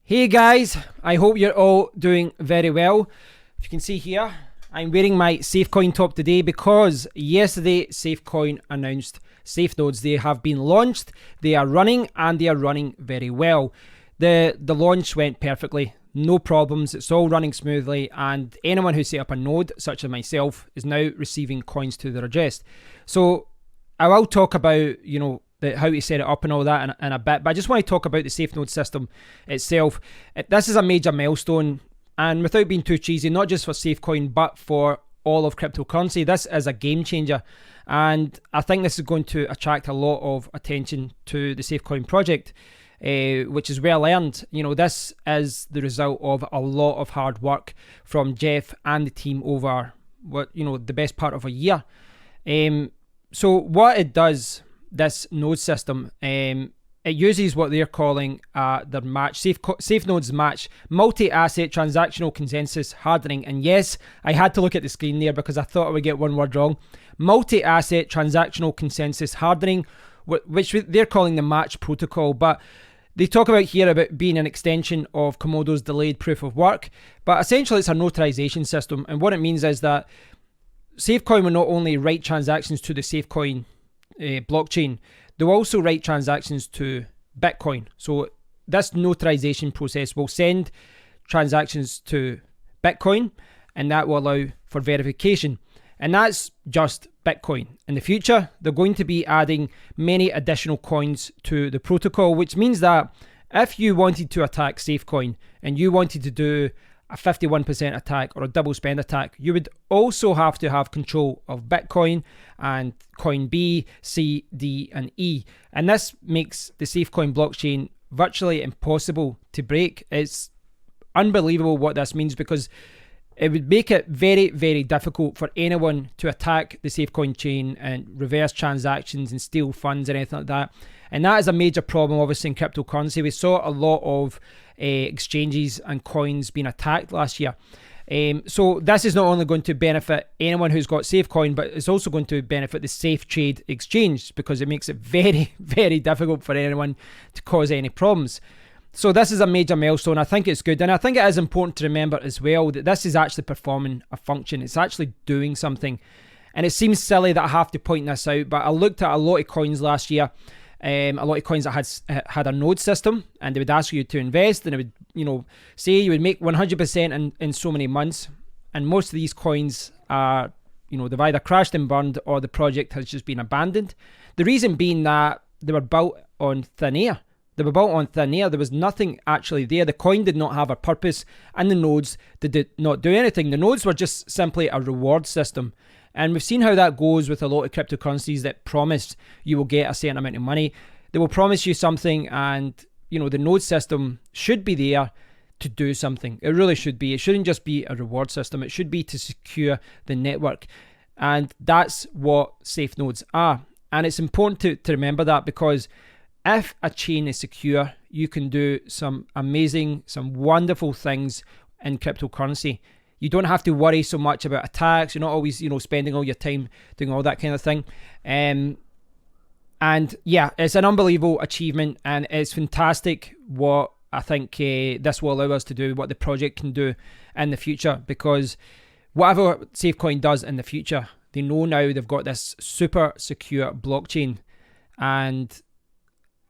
Hey guys, I hope you're all doing very well. If you can see here, I'm wearing my SafeCoin top today because yesterday SafeCoin announced SafeNodes. They have been launched, they are running, and they are running very well. The launch went perfectly, no problems, it's all running smoothly, and anyone who set up a node, such as myself, is now receiving coins to their address. So I will talk about, how to set it up and all that in a bit, but I just want to talk about the SafeNode system itself. This is a major milestone, and without being too cheesy, not just for SafeCoin but for all of cryptocurrency, this is a game changer, and I think this is going to attract a lot of attention to the SafeCoin project, which is well earned. This is the result of a lot of hard work from Jeff and the team over the best part of a year. So what it does, this node system, it uses what they're calling their match, SafeNodes match, multi-asset transactional consensus hardening. And yes, I had to look at the screen there because I thought I would get one word wrong. Multi-asset transactional consensus hardening, which they're calling the match protocol, but they talk about here about being an extension of Komodo's delayed proof of work, but essentially it's a notarization system. And what it means is that SafeCoin will not only write transactions to the SafeCoin blockchain, they'll also write transactions to Bitcoin. So this notarization process will send transactions to Bitcoin, and that will allow for verification. And that's just Bitcoin. In the future, they're going to be adding many additional coins to the protocol, which means that if you wanted to attack SafeCoin and you wanted to do a 51% attack or a double spend attack, you would also have to have control of Bitcoin and coin B, C, D, and E. And this makes the SafeCoin blockchain virtually impossible to break. It's unbelievable what this means, because it would make it very, very difficult for anyone to attack the SafeCoin chain and reverse transactions and steal funds or anything like that. And that is a major problem, obviously, in cryptocurrency. We saw a lot of exchanges and coins being attacked last year. So this is not only going to benefit anyone who's got SafeCoin, but it's also going to benefit the Safe Trade exchange, because it makes it very, very difficult for anyone to cause any problems. So this is a major milestone. I think it's good, and I think it is important to remember as well that this is actually performing a function. It's actually doing something, and it seems silly that I have to point this out, but I looked at a lot of coins last year, a lot of coins that had a node system, and they would ask you to invest, and it would say you would make 100% in so many months, and most of these coins are they've either crashed and burned, or the project has just been abandoned. The reason being that they were built on thin air. They were built on thin air. There was nothing actually there. The coin did not have a purpose, and the nodes did not do anything. The nodes were just simply a reward system. And we've seen how that goes with a lot of cryptocurrencies that promise you will get a certain amount of money. They will promise you something, and the node system should be there to do something. It really should be. It shouldn't just be a reward system. It should be to secure the network. And that's what SafeNodes are. And it's important to remember that, because if a chain is secure, you can do some amazing, some wonderful things in cryptocurrency. You don't have to worry so much about attacks. You're not always, spending all your time doing all that kind of thing. And yeah, it's an unbelievable achievement, and it's fantastic what I think this will allow us to do, what the project can do in the future, because whatever SafeCoin does in the future, they know now they've got this super secure blockchain. And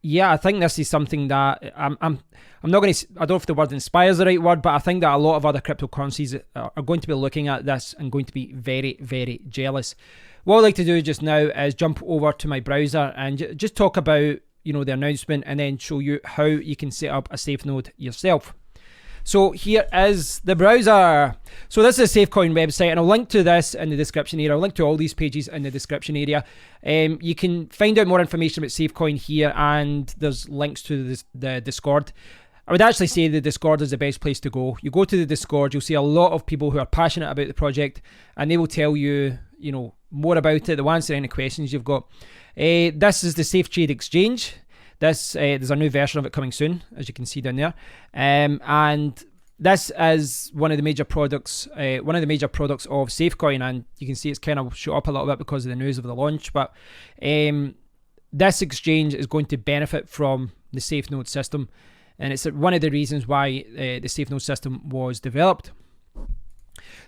yeah, I think this is something that I'm not going to, I don't know if the word inspires the right word, but I think that a lot of other cryptocurrencies are going to be looking at this and going to be very, very jealous. What I'd like to do just now is jump over to my browser and just talk about, the announcement, and then show you how you can set up a SafeNode yourself. So here is the browser. So this is a SafeCoin website, and I'll link to this in the description area. I'll link to all these pages in the description area. You can find out more information about SafeCoin here, and there's links to the Discord. I would actually say the Discord is the best place to go. You go to the Discord, you'll see a lot of people who are passionate about the project, and they will tell you, more about it. They'll answer any questions you've got. This is the Safe Trade exchange. There's a new version of it coming soon, as you can see down there, and this is one of the major products of SafeCoin, and you can see it's kind of shot up a little bit because of the news of the launch. But this exchange is going to benefit from the SafeNode system. and it's one of the reasons why the SafeNode system was developed.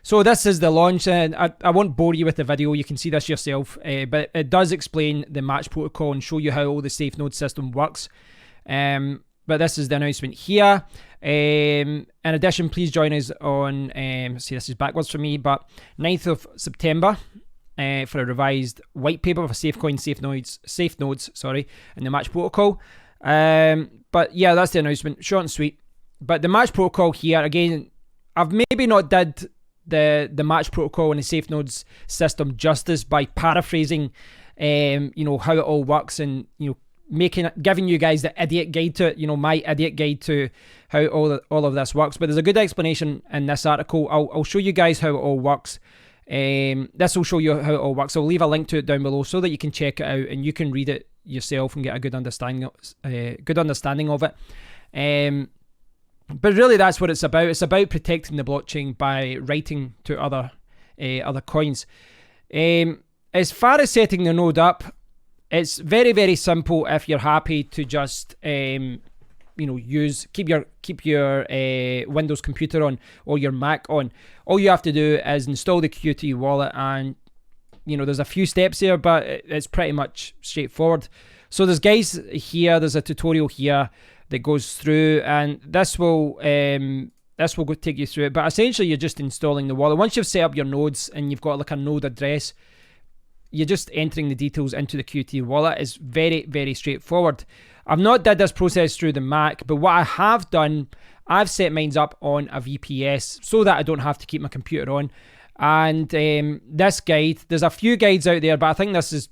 So this is the launch, and I won't bore you with the video, you can see this yourself, but it does explain the match protocol and show you how all the SafeNode system works. But this is the announcement here. In addition, please join us on, see this is backwards for me, but 9th of September for a revised white paper for SafeCoin, SafeNodes, and the match protocol. But yeah, that's the announcement, short and sweet. But the match protocol here, again, I've maybe not did the match protocol in the SafeNodes system justice by paraphrasing, you know, how it all works, and, you know, giving you guys the idiot guide to it, you know, my idiot guide to how all of this works. But there's a good explanation in this article. I'll show you guys how it all works. This will show you how it all works. I'll leave a link to it down below so that you can check it out and you can read it yourself and get a good understanding of it. But really, that's what it's about. It's about protecting the blockchain by writing to other coins. As far as setting the node up, it's very, very simple if you're happy to just you know, keep your Windows computer on or your Mac on. All you have to do is install the Qt wallet, and you know, there's a few steps here, but it's pretty much straightforward. So there's guys here, there's a tutorial here that goes through, and this will go take you through it. But essentially, you're just installing the wallet. Once you've set up your nodes and you've got like a node address, you're just entering the details into the Qt wallet. It's very, very straightforward. I've not did this process through the Mac, but what I have done, I've set mine up on a VPS so that I don't have to keep my computer on. And this guide, there's a few guides out there, but I think this is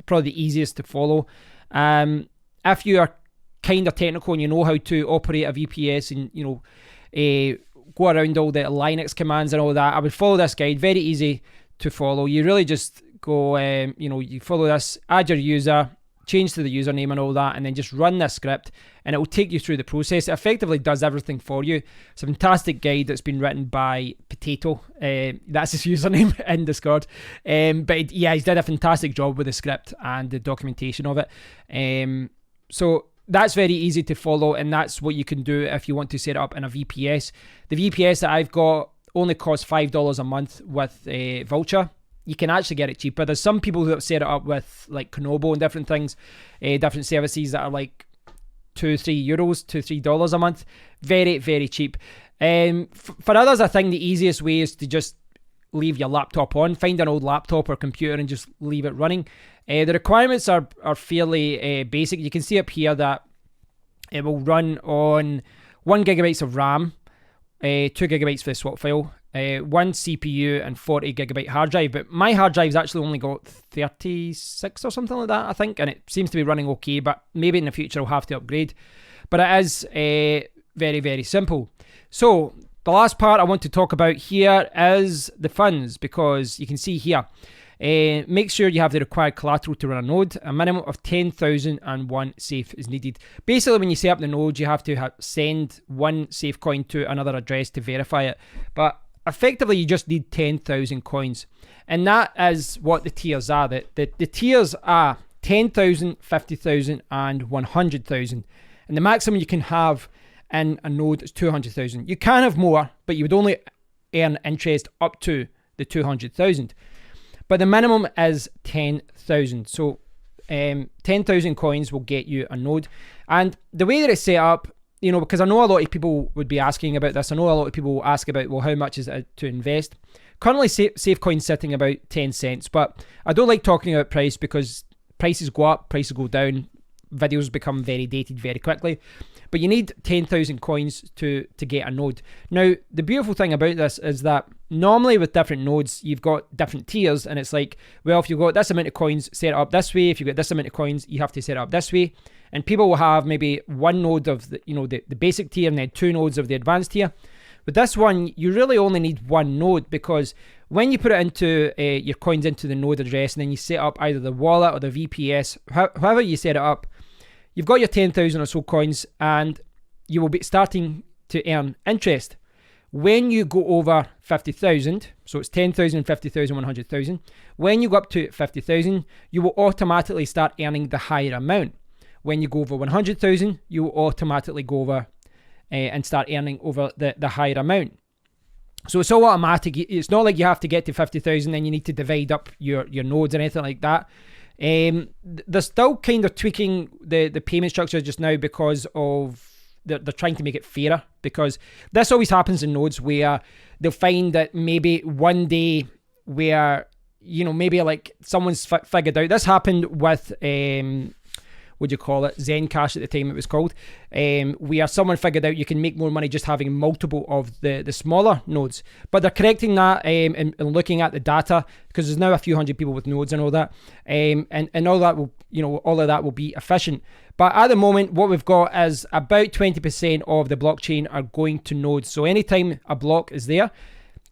probably the easiest to follow. If you are kind of technical and you know how to operate a VPS and, you know, go around all the Linux commands and all that, I would follow this guide. Very easy to follow. You really just go, you know, you follow this, add your user, change to the username and all that, and then just run this script, and it will take you through the process. It effectively does everything for you. It's a fantastic guide that's been written by Potato. That's his username in Discord. But yeah, he's did a fantastic job with the script and the documentation of it. So that's very easy to follow, and that's what you can do if you want to set it up in a VPS. The VPS that I've got only costs $5 a month with Vulture. You can actually get it cheaper. There's some people who have set it up with like Konobo and different things, different services that are like $2-3 a month. Very, very cheap. For others, I think the easiest way is to just leave your laptop on. Find an old laptop or computer and just leave it running. The requirements are fairly basic. You can see up here that it will run on 1 GB of RAM, 2 GB for the swap file, 1 CPU and 40 GB hard drive. But my hard drive's actually only got 36 or something like that, I think, and it seems to be running okay, but maybe in the future I'll have to upgrade. But it is very, very simple. So the last part I want to talk about here is the funds, because you can see here, make sure you have the required collateral to run a node. A minimum of 10,001 safe is needed. Basically, when you set up the node, you have to send one SafeCoin to another address to verify it. But effectively, you just need 10,000 coins. And that is what the tiers are. The tiers are 10,000, 50,000, and 100,000. And the maximum you can have in a node is 200,000. You can have more, but you would only earn interest up to the 200,000. But the minimum is 10,000. So 10,000 coins will get you a node. And the way that it's set up, you know, because I know a lot of people would be asking about this. I know a lot of people will ask about, well, how much is it to invest? Currently, SafeCoin's sitting about 10 cents. But I don't like talking about price because prices go up, prices go down. Videos become very dated very quickly. But you need 10,000 coins to get a node. Now, the beautiful thing about this is that normally with different nodes, you've got different tiers, and it's like, well, if you've got this amount of coins, set it up this way. If you've got this amount of coins, you have to set it up this way. And people will have maybe one node of the, you know, the basic tier and then 2 nodes of the advanced tier. With this one, you really only need 1 node, because when you put it into your coins into the node address, and then you set up either the wallet or the VPS, however you set it up, you've got your 10,000 or so coins, and you will be starting to earn interest. When you go over 50,000, so it's 10,000, 50,000, 100,000. When you go up to 50,000, you will automatically start earning the higher amount. when you go over 100,000, you will automatically go over and start earning over the higher amount. So it's all automatic. It's not like you have to get to 50,000 and you need to divide up your nodes or anything like that. They're still kind of tweaking the payment structure just now because of they're trying to make it fairer, because this always happens in nodes where they'll find that maybe one day where, you know, maybe like someone's figured out. This happened with what do you call it, Zencash at the time it was called, where someone figured out you can make more money just having multiple of the smaller nodes. But they're correcting that and looking at the data, because there's now a few hundred people with nodes and all that, and all that will, you know, all of that will be efficient. But at the moment, what we've got is about 20% of the blockchain are going to nodes. So anytime a block is there,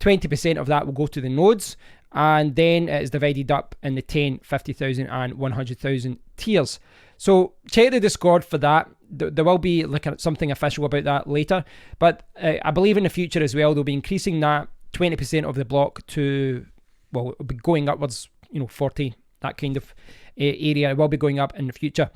20% of that will go to the nodes, and then it is divided up in the 10, 50,000 and 100,000 tiers. So check the Discord for that. There will be like something official about that later. But I believe in the future as well, they'll be increasing that 20% of the block to, well, it'll be going upwards, you know, 40, that kind of area. It will be going up in the future.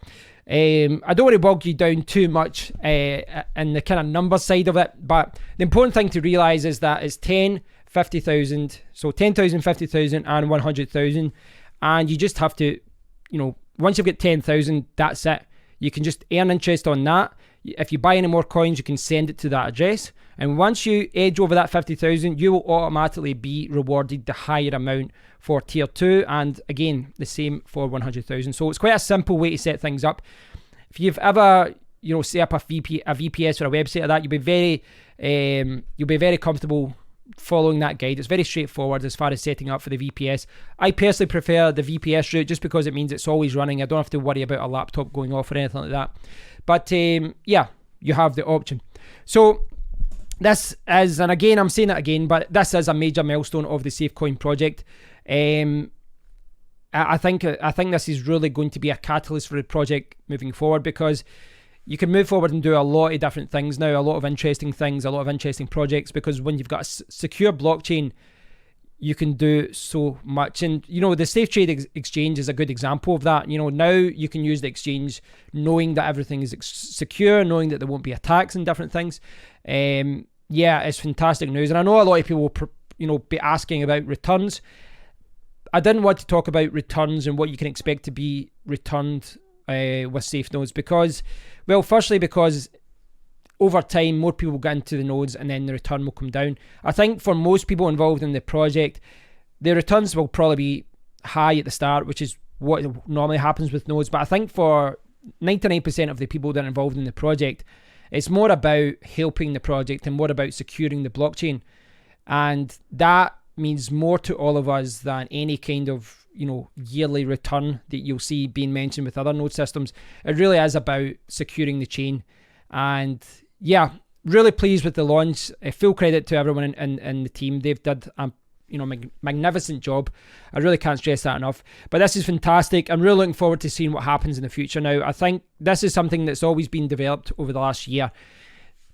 I don't want to bog you down too much in the kind of number side of it, but the important thing to realize is that it's 10, 50,000, so 10,000, 50,000 and 100,000, and you just have to, you know, once you've got 10,000, that's it. You can just earn interest on that. If you buy any more coins, you can send it to that address, and once you edge over that 50,000, you will automatically be rewarded the higher amount for tier 2, and again the same for 100,000. So it's quite a simple way to set things up. If you've ever, you know, set up a VPS or a website like that, you'll be very comfortable following that guide. It's very straightforward as far as setting up for the VPS. I personally prefer the VPS route just because it means it's always running. I don't have to worry about a laptop going off or anything like that. But yeah, you have the option. So this is, and again, I'm saying it again, but this is a major milestone of the SafeCoin project. I think this is really going to be a catalyst for the project moving forward, because you can move forward and do a lot of different things now, a lot of interesting things, a lot of interesting projects, because when you've got a secure blockchain, you can do so much. And, you know, the Safe Trade Exchange is a good example of that. You know, now you can use the exchange knowing that everything is secure, knowing that there won't be attacks and different things. Yeah, it's fantastic news. And I know a lot of people will, you know, be asking about returns. I didn't want to talk about returns and what you can expect to be returned with SafeNodes, because, well, firstly, because over time more people will get into the nodes and then the return will come down. I think for most people involved in the project, the returns will probably be high at the start, which is what normally happens with nodes. But I think for 99% of the people that are involved in the project, it's more about helping the project and more about securing the blockchain, and that means more to all of us than any kind of, you know, yearly return that you'll see being mentioned with other node systems. It really is about securing the chain. And yeah, really pleased with the launch. Full credit to everyone in the team. They've did a magnificent job. I really can't stress that enough. But this is fantastic. I'm really looking forward to seeing what happens in the future now. I think this is something that's always been developed over the last year.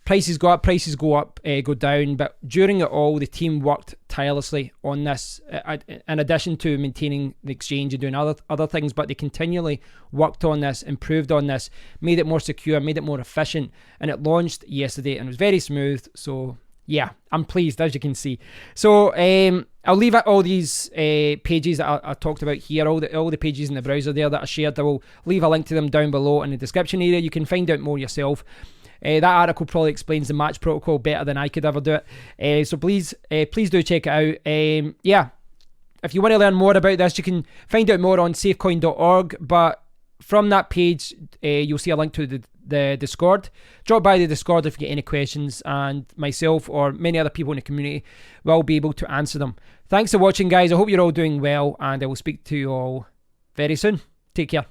Prices go up, prices go up, go down, but during it all, the team worked tirelessly on this, in addition to maintaining the exchange and doing other things, but they continually worked on this, improved on this, made it more secure, made it more efficient, and it launched yesterday, and it was very smooth. So yeah, I'm pleased, as you can see. So I'll leave out all these pages that I talked about here, all the pages in the browser there that I shared. I will leave a link to them down below in the description area. You can find out more yourself. That article probably explains the match protocol better than I could ever do it. So please do check it out. Yeah, if you want to learn more about this, you can find out more on safecoin.org. But from that page, you'll see a link to the Discord. Drop by the Discord if you get any questions, and myself or many other people in the community will be able to answer them. Thanks for watching, guys. I hope you're all doing well, and I will speak to you all very soon. Take care.